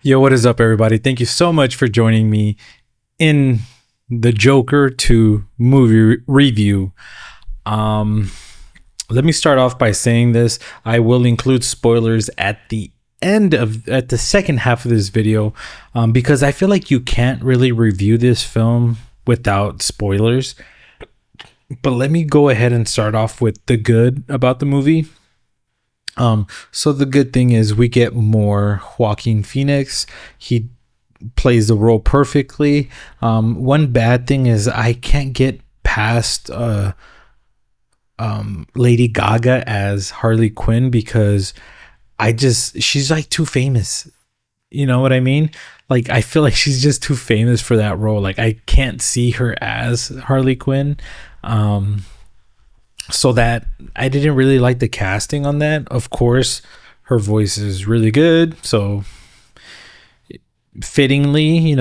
Yo, what is up, everybody? Thank you so much for joining me in the Joker 2 movie review. Um, Let me start off by saying this. I will include spoilers at the second half of this video, because I feel like you can't really review this film without spoilers. But let me go ahead and start off with the good about the movie. So the good thing is we get more Joaquin Phoenix. He plays the role perfectly. One bad thing is I can't get past Lady Gaga as Harley Quinn because she's like too famous. You know what I mean? Like I feel like she's just too famous for that role. Like I can't see her as Harley Quinn. So that I didn't really like the casting on that. Of course, her voice is really good. So fittingly,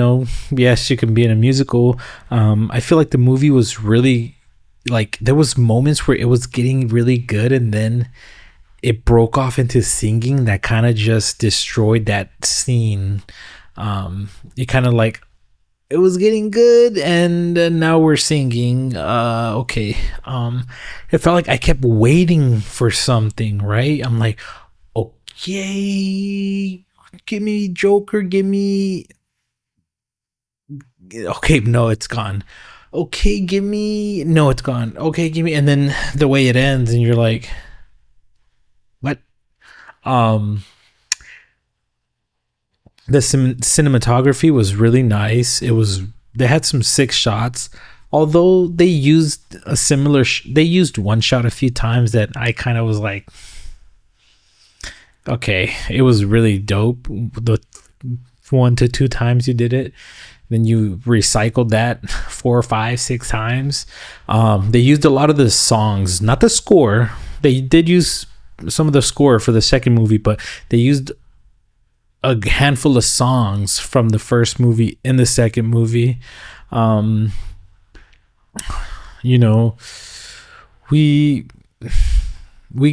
yes, she can be in a musical. I feel like the movie was really like there was moments where it was getting really good and then it broke off into singing that kind of just destroyed that scene. It kind of like it was getting good and now we're singing. Okay. It felt like I kept waiting for something, right? I'm like, okay, give me Joker, give me. Okay, no, it's gone. Okay, give me. No, it's gone. Okay, give me. And then the way it ends, and you're like, what? Um, the cinematography was really nice. They had some sick shots, although they used a similar. They used one shot a few times that I kind of was like, okay, it was really dope. The 1 to 2 times you did it, then you recycled that 4 or 5, 6 times. They used a lot of the songs, not the score. They did use some of the score for the second movie, but they used a handful of songs from the first movie in the second movie. You know, we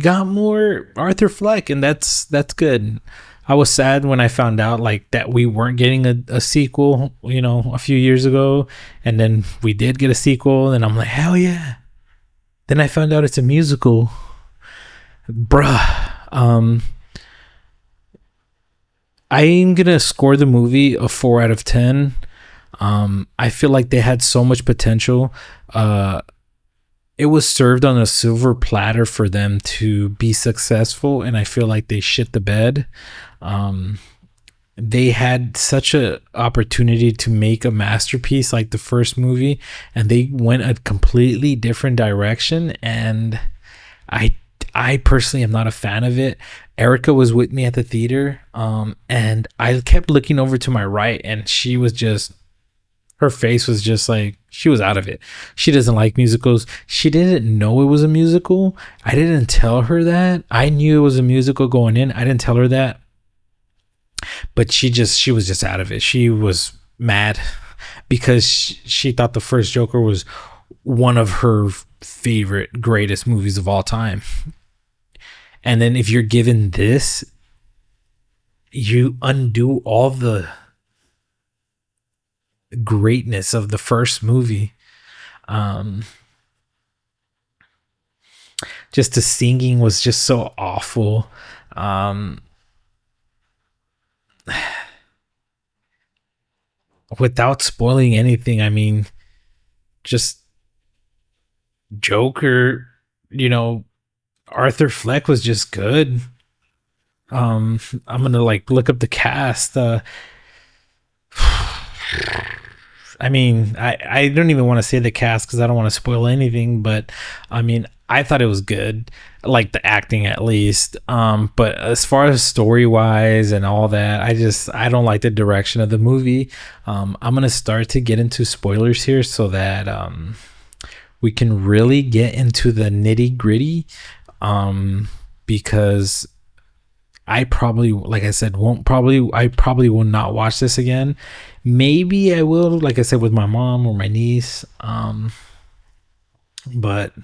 got more Arthur Fleck, and that's good. I was sad when I found out like that we weren't getting a sequel, a few years ago, and then we did get a sequel, and I'm like, hell yeah. Then I found out it's a musical, bruh. I'm gonna score the movie a 4 out of 10. I feel like they had so much potential. It was served on a silver platter for them to be successful, and I feel like they shit the bed. They had such a opportunity to make a masterpiece like the first movie, and they went a completely different direction, and I personally am not a fan of it. Erica was with me at the theater, and I kept looking over to my right, and her face was just like she was out of it. She doesn't like musicals. She didn't know it was a musical. I didn't tell her that. I knew it was a musical going in. I didn't tell her that. But she was just out of it. She was mad because she thought the first Joker was one of her favorite, greatest movies of all time. And then if you're given this, you undo all the greatness of the first movie. Just the singing was just so awful. Without spoiling anything, I mean, just Joker, Arthur Fleck was just good. I'm gonna like look up the cast. I mean, I don't even want to say the cast because I don't want to spoil anything, but I mean, I thought it was good, like the acting at least. But as far as story wise and all that, I don't like the direction of the movie. I'm gonna start to get into spoilers here so that we can really get into the nitty gritty. Because I probably, like I said, I probably will not watch this again. Maybe I will, like I said, with my mom or my niece. But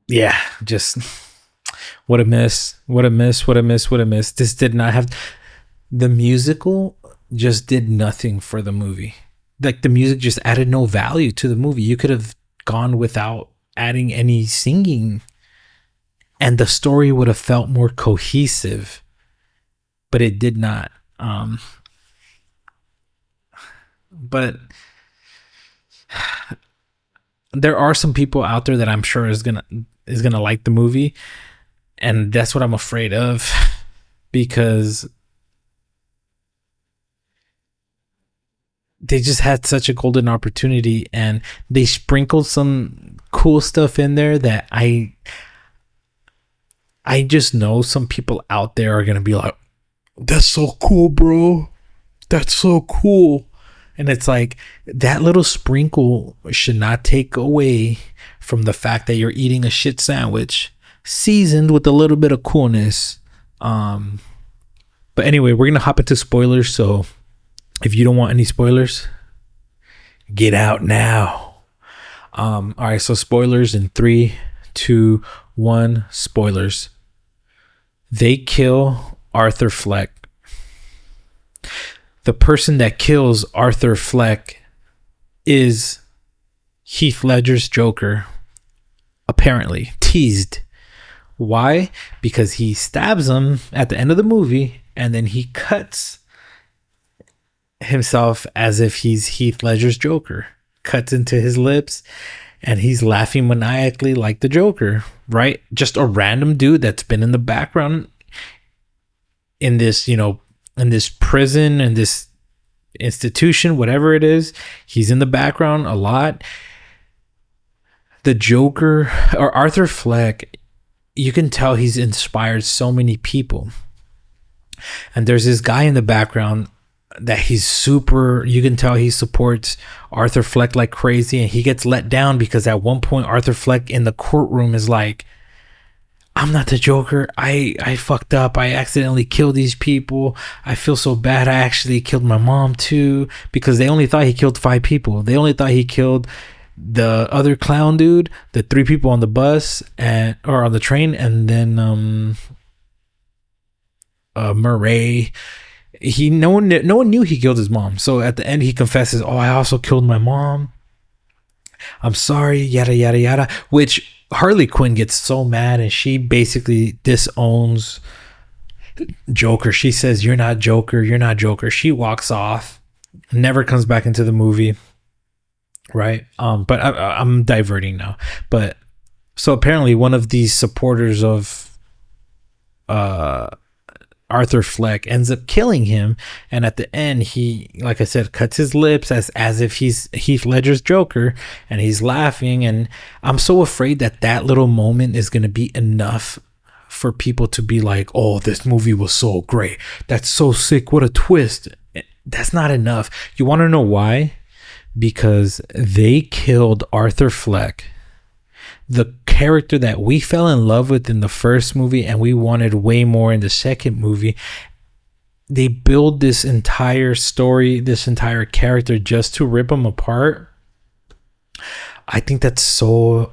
yeah, just What a miss. What a miss. What a miss. What a miss. This did not have the musical just did nothing for the movie. Like the music just added no value to the movie. You could have gone without adding any singing and the story would have felt more cohesive, but it did not. But there are some people out there that I'm sure is gonna like the movie, and that's what I'm afraid of because they just had such a golden opportunity and they sprinkled some cool stuff in there that I just know some people out there are gonna be like, that's so cool, bro. That's so cool. And it's like that little sprinkle should not take away from the fact that you're eating a shit sandwich seasoned with a little bit of coolness. But anyway, we're gonna hop into spoilers. So if you don't want any spoilers, get out now. All right, so spoilers in 3, 2, 1. Spoilers. They kill Arthur Fleck. The person that kills Arthur Fleck is Heath Ledger's Joker, apparently teased. Why? Because he stabs him at the end of the movie and then he cuts himself as if he's Heath Ledger's Joker, cuts into his lips and he's laughing maniacally like the Joker, right? Just a random dude that's been in the background in this, in this prison and this institution, whatever it is. He's in the background a lot. The Joker, or Arthur Fleck, you can tell he's inspired so many people. And there's this guy in the background that he's super, you can tell he supports Arthur Fleck like crazy, and he gets let down because at one point Arthur Fleck in the courtroom is like, I'm not the Joker. I fucked up. I accidentally killed these people. I feel so bad. I actually killed my mom too, because they only thought he killed 5 people. They only thought he killed the other clown dude, the 3 people on the bus or on the train, and then Murray. No one knew he killed his mom. So at the end he confesses, "Oh, I also killed my mom. I'm sorry." Yada yada yada. Which Harley Quinn gets so mad and she basically disowns Joker. She says, "You're not Joker. You're not Joker." She walks off, never comes back into the movie. Right. But I'm diverting now. But so apparently one of these supporters of Arthur Fleck ends up killing him, and at the end he, like I said, cuts his lips as if he's Heath Ledger's Joker, and he's laughing. And I'm so afraid that little moment is going to be enough for people to be like, "Oh, this movie was so great. That's so sick. What a twist." That's not enough. You want to know why? Because they killed Arthur Fleck, the character that we fell in love with in the first movie and we wanted way more in the second movie. They build this entire story, this entire character just to rip him apart. I think that's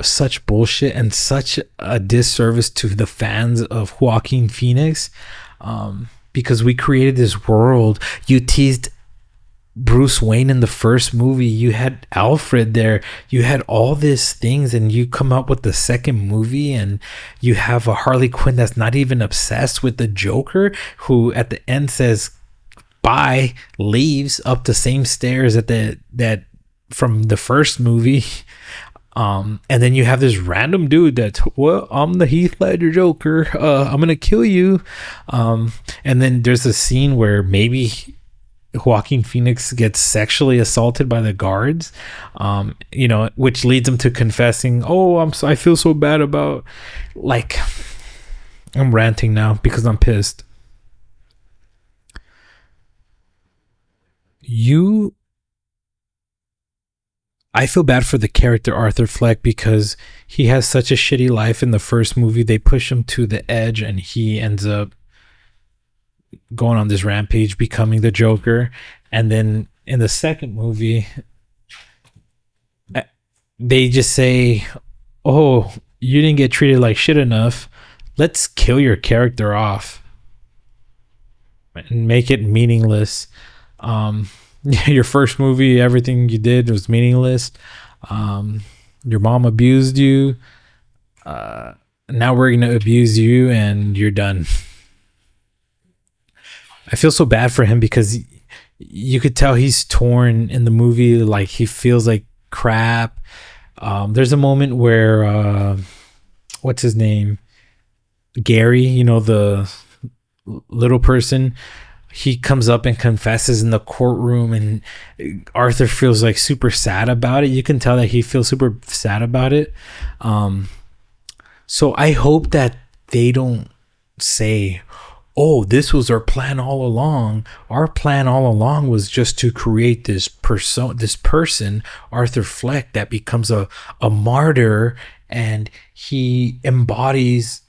such bullshit and such a disservice to the fans of Joaquin Phoenix, because we created this world. You teased Bruce Wayne in the first movie, you had Alfred there, you had all these things, and you come up with the second movie and you have a Harley Quinn that's not even obsessed with the Joker, who at the end says bye, leaves up the same stairs that from the first movie. And then you have this random dude that's, well, I'm the Heath Ledger Joker, I'm gonna kill you. And then there's a scene where maybe Joaquin Phoenix gets sexually assaulted by the guards, which leads him to confessing, "Oh, I feel so bad about," like, I'm ranting now because I'm pissed. I feel bad for the character Arthur Fleck because he has such a shitty life in the first movie. They push him to the edge and he ends up going on this rampage, becoming the Joker. And then in the second movie, they just say, "Oh, you didn't get treated like shit enough. let's kill your character off and make it meaningless. um your first movie, everything you did was meaningless. um your mom abused you. Now we're gonna abuse you and you're done. I feel so bad for him because you could tell he's torn in the movie. Like he feels like crap. There's a moment where what's his name, Gary, the little person, he comes up and confesses in the courtroom, and Arthur feels like super sad about it. You can tell that he feels super sad about it. So I hope that they don't say, oh, this was our plan all along. Our plan all along was just to create this person, Arthur Fleck, that becomes a martyr, and he embodies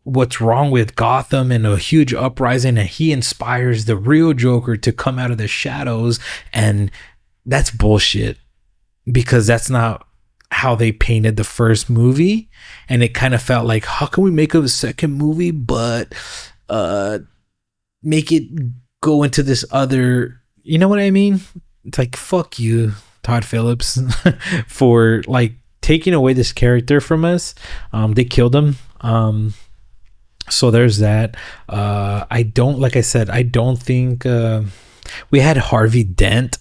what's wrong with Gotham and a huge uprising, and he inspires the real Joker to come out of the shadows. And that's bullshit, because that's not how they painted the first movie. And it kind of felt like, how can we make a second movie but make it go into this other, you know what I mean? It's like, fuck you, Todd Phillips, for like taking away this character from us. They killed him. So there's that. Like I said, I don't think we had Harvey Dent,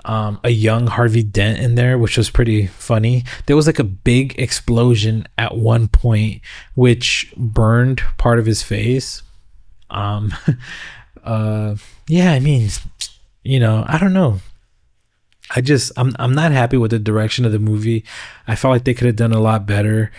a young Harvey Dent in there, which was pretty funny. There was like a big explosion at one point which burned part of his face. Yeah, I mean, I don't know. I'm not happy with the direction of the movie. I felt like they could have done a lot better.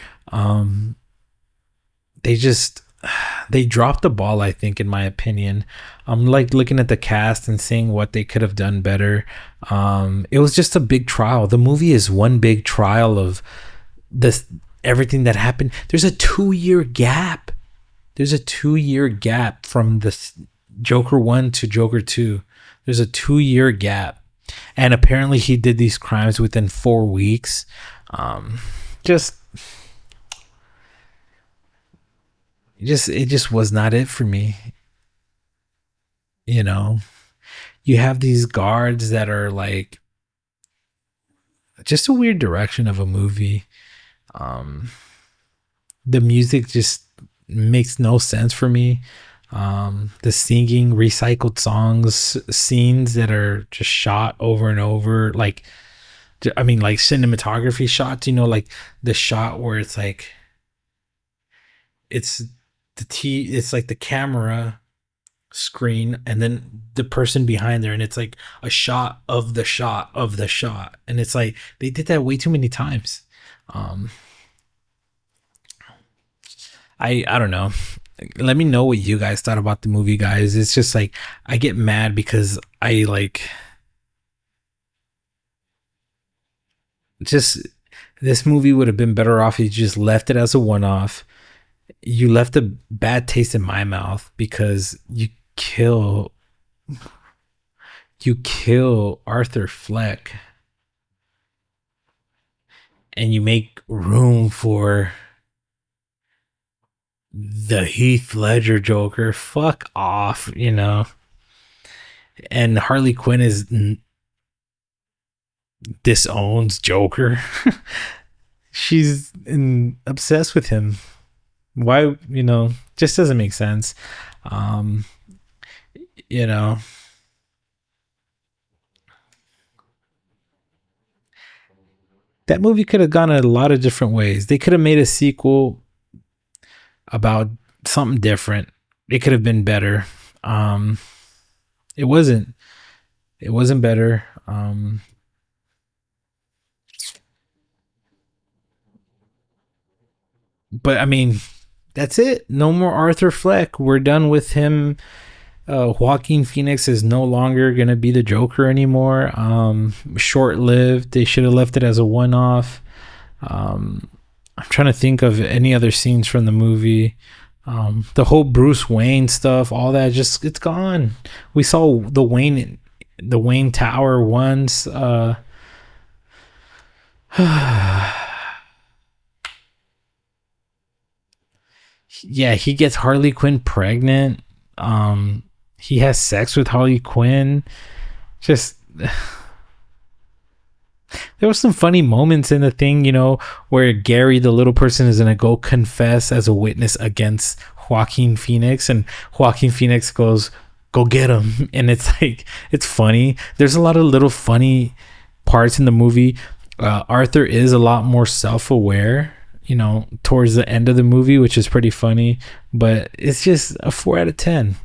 They dropped the ball, I think, in my opinion. I'm like looking at the cast and seeing what they could have done better. It was just a big trial. The movie is one big trial of this, everything that happened. There's a 2-year gap. There's a 2-year gap from the Joker 1 to Joker 2. There's a 2-year gap. And apparently he did these crimes within 4 weeks. It just was not it for me. You have these guards that are like just a weird direction of a movie. The music just makes no sense for me. The singing, recycled songs, scenes that are just shot over and over, like cinematography shots, like the shot where it's like it's like the camera screen and then the person behind there, and it's like a shot of the shot of the shot, and it's like they did that way too many times. I don't know. Let me know what you guys thought about the movie, guys. It's just like I get mad because I like just this movie would have been better off if you just left it as a one-off. You left a bad taste in my mouth because you kill Arthur Fleck and you make room for the Heath Ledger Joker. Fuck off, and Harley Quinn disowns Joker. She's obsessed with him. Why, just doesn't make sense. That movie could have gone a lot of different ways. They could have made a sequel about something different. It could have been better. It wasn't better. But I mean, that's it. No more Arthur Fleck. We're done with him. Joaquin Phoenix is no longer gonna be the Joker anymore. Short-lived. They should have left it as a one-off. I'm trying to think of any other scenes from the movie. The whole Bruce Wayne stuff, all that, just it's gone. We saw the Wayne Tower once. yeah, he gets Harley Quinn pregnant. He has sex with Harley Quinn. Just there was some funny moments in the thing, you know, where Gary, the little person, is gonna go confess as a witness against Joaquin Phoenix, and Joaquin Phoenix goes, "Go get him," and it's like, it's funny. There's a lot of little funny parts in the movie. Arthur is a lot more self-aware, you know, towards the end of the movie, which is pretty funny. But it's just a 4 out of 10.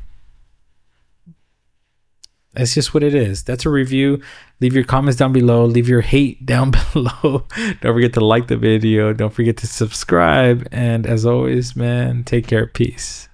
That's just what it is. That's a review. Leave your comments down below. Leave your hate down below. Don't forget to like the video. Don't forget to subscribe. And as always, man, take care. Peace.